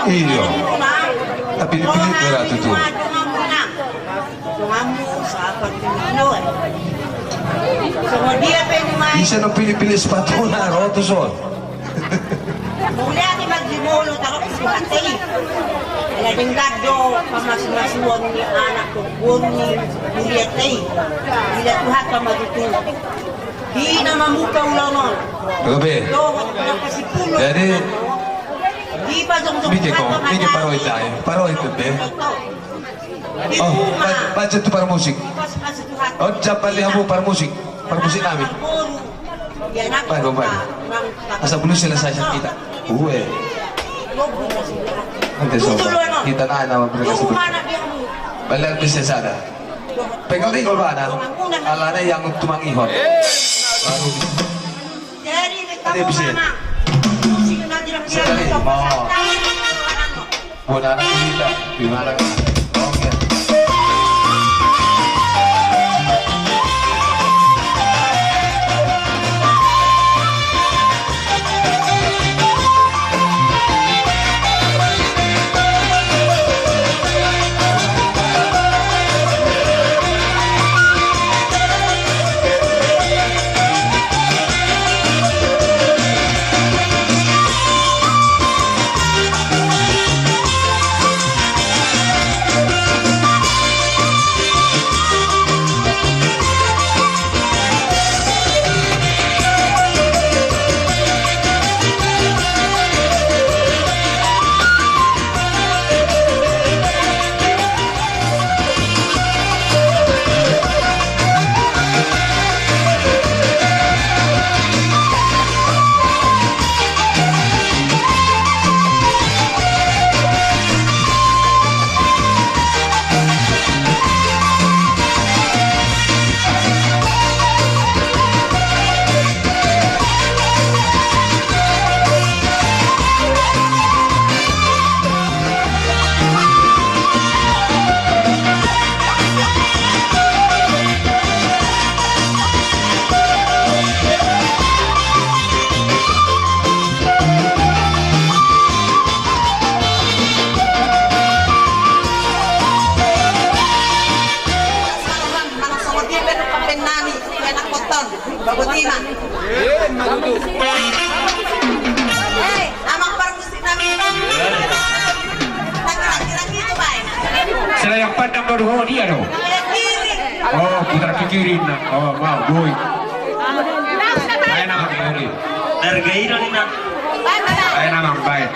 Iya. Tapi pilit na rato to. Isa ng Pilipinas pa to na roto son. Muli ati magdimulot ako sa batay. Kaya din gado, pamas-masuwag ni anak ko, buong ni Juliet ay. Hindi tuhat ka matutulog. Di na mamukaw lang nun. Gabi. Nakasipulo. Jadi, Di pa zong-zong bigyan ko, bigyan paroy tayo. Paroy ito, be. Oh, budget to para musik. Oh, dyan pali mo para musik. Para musik namin. Paano ba? Asa bulo sila sa isang kita. Uwe. Ante so, kita na naman pala kasi. Balang bisnes ada. Pegang rin ko ba na? Ala na yung tumangihon. Ano yung bisnes? Sadali, mga. Wala na kumita. Pimarang na. Okay. Bagutina. Hey, amang parang gusto namin. Nagkirang dito ba? Sila yang pandang baru dia no. Oh, putar ke kiri na. Oh, wow, boy. Ayo nama kiri. Hargai dong nak. Ayo nama baik.